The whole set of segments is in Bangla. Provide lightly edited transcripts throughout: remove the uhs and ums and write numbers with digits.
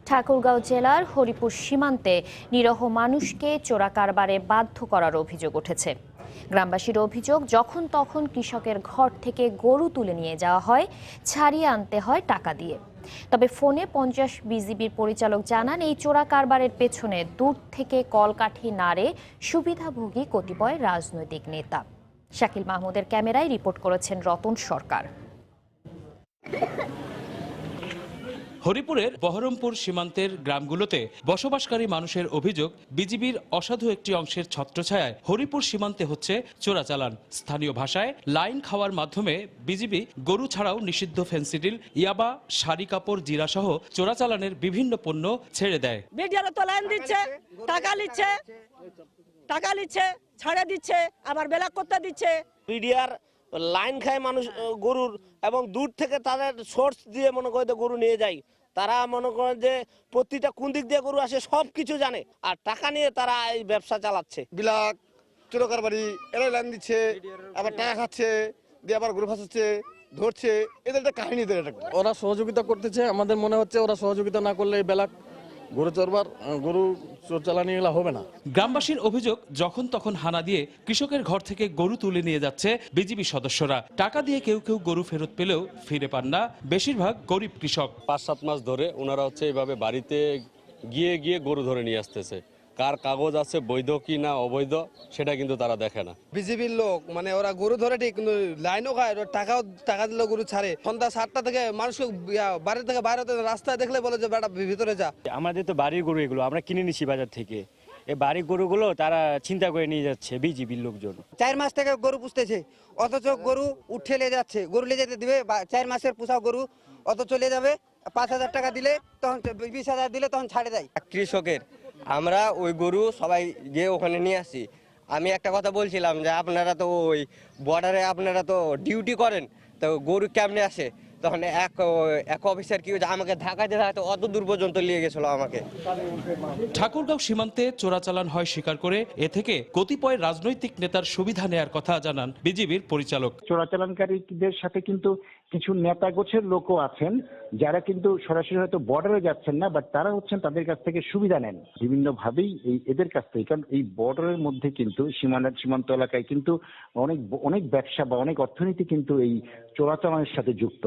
ঠাকুরগাঁও জেলার হরিপুর সীমান্তে নিরীহ মানুষকে চোরা কারবারে বাধ্য করার অভিযোগ উঠেছে। গ্রামবাসীর অভিযোগ, যখন তখন কৃষকের ঘর থেকে গরু তুলে নিয়ে যাওয়া হয়, ছাড়িয়ে আনতে হয় টাকা দিয়ে। তবে ফোনে 50 বিজিবির পরিচালক জানান, এই চোরা কারবারের পেছনে দূর থেকে কলকাঠি নাড়ে সুবিধাভোগী কতিপয় রাজনৈতিক নেতা। শাকিল মাহমুদের ক্যামেরায় রিপোর্ট করেছেন রতন সরকার। হরিপুরের বহরমপুর সীমান্তের গ্রামগুলোতে বসবাসকারী মানুষের অভিযোগ, বিজিবির অসাধু একটি অংশের ছত্রছায়ায় হরিপুর সীমান্তে হচ্ছে চোরাচালান। স্থানীয় ভাষায় লাইন খাওয়ার মাধ্যমে বিজিবি গরু ছাড়াও নিষিদ্ধ ফেন্সিডিল, ইয়াবা, শাড়ি কাপড়, জিরা সহ চোরাচালানের বিভিন্ন পণ্য ছেড়ে দেয়। মিডিয়ারে তো লাইন দিচ্ছে, টাকা নিচ্ছে, ছাড়ে দিচ্ছে, আবার বেলা করতে দিচ্ছে। মিডিয়ার লাইন খায় মানুষ গরুর, এবং দূর থেকে তাদের সোর্স দিয়ে মনে করে গরু নিয়ে যায়। তারা মনে করেন যে প্রতিটা কোন দিক দিয়ে গরু আসে সব কিছু জানে, আর টাকা নিয়ে তারা এই ব্যবসা চালাচ্ছে। বিলাক চোরকার বাড়ি এরা লাইন দিচ্ছে, আবার টাকা খাচ্ছে, দিয়ে আবার গরু ফাঁসাচ্ছে, ধরছে। এদের একটা কাহিনী, ওরা সহযোগিতা করতেছে। আমাদের মনে হচ্ছে ওরা সহযোগিতা না করলে বেলাক গরু চড়বার, গরু চোর চালানি এগুলো হবে না। গ্রামবাসীর অভিযোগ, যখন তখন হানা দিয়ে কৃষকের ঘর থেকে গরু তুলে নিয়ে যাচ্ছে বিজিবি সদস্যরা। টাকা দিয়ে কেউ কেউ গরু ফেরত পেলেও ফিরে পান না বেশিরভাগ গরিব কৃষক। 5-7 মাস ধরে ওনারা এইভাবে বাড়িতে গিয়ে গিয়ে গরু ধরে নিয়ে আসতেছে। কার কাগজ আছে, বৈধ কি না অবৈধ, সেটা কিন্তু তারা দেখে না। বিজেপির লোক মানে ওরা গরু ধরে ঠিক, কিন্তু লাইনও খায়, টাকা দিলে গরু ছাড়ে। সন্ধ্যা 7টা থেকে মানুষকে বাড়ি থেকে বাইরে রাস্তায় দেখলে বলে যে বেটা ভিতরে যা। আমাদের তো বাড়ির গরু, এগুলো আমরা কিনে নিচ্ছি বাজার থেকে। এই বাড়ির গরুগুলো তারা চিন্তা করে নিয়ে যাচ্ছে বিজিবির লোকজন। 4 মাস থেকে গরু পুষতেছে, অথচ গরু উঠে নিয়ে যাচ্ছে। গরু নিয়ে যেতে দিবে 4 মাসের পোষা গরু, অত চলে যাবে। 5,000 টাকা দিলে তখন 20,000 দিলে তখন ছাড়ে দেয়। কৃষকের আমরা ওই গরু সবাই গিয়ে ওখানে নিয়ে আসি। আমি একটা কথা বলছিলাম যে আপনারা তো ওই বর্ডারে আপনারা তো ডিউটি করেন, তো গরু কেমনে আসে? তখন এক অফিসার কি আমাকে ধাক্কাতে অত দূর পর্যন্ত নিয়ে গেছিল আমাকে। ঠাকুরগাঁও সীমান্তে চোরাচালান হয় স্বীকার করে এ থেকে কতিপয় রাজনৈতিক নেতার সুবিধা নেয়ার কথা জানান বিজিবির পরিচালক। চোরাচালানকারীদের সাথে কিন্তু কিছু নেতা গোছের লোকও আছেন, যারা কিন্তু সরাসরি হয়তো বর্ডারে যাচ্ছেন না, বাট তারা হচ্ছেন তাদের কাছ থেকে সুবিধা নেন বিভিন্নভাবেই এদের কাছ থেকে। কারণ এই বর্ডারের মধ্যে কিন্তু সীমান্ত এলাকায় কিন্তু অনেক ব্যবসা বা অনেক অর্থনীতি কিন্তু এই চোরাচালানের সাথে যুক্ত।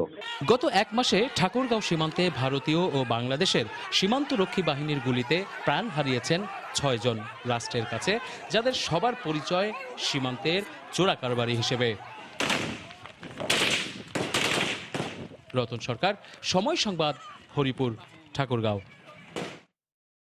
গত 1 মাসে ঠাকুরগাঁও সীমান্তে ভারতীয় ও বাংলাদেশের সীমান্তরক্ষী বাহিনীর গুলিতে প্রাণ হারিয়েছেন 6 জন রাষ্ট্রের কাছে, যাদের সবার পরিচয় সীমান্তের চোরা কারবারি হিসেবে। রতন সরকার, সময় সংবাদ, হরিপুর, ঠাকুরগাঁও।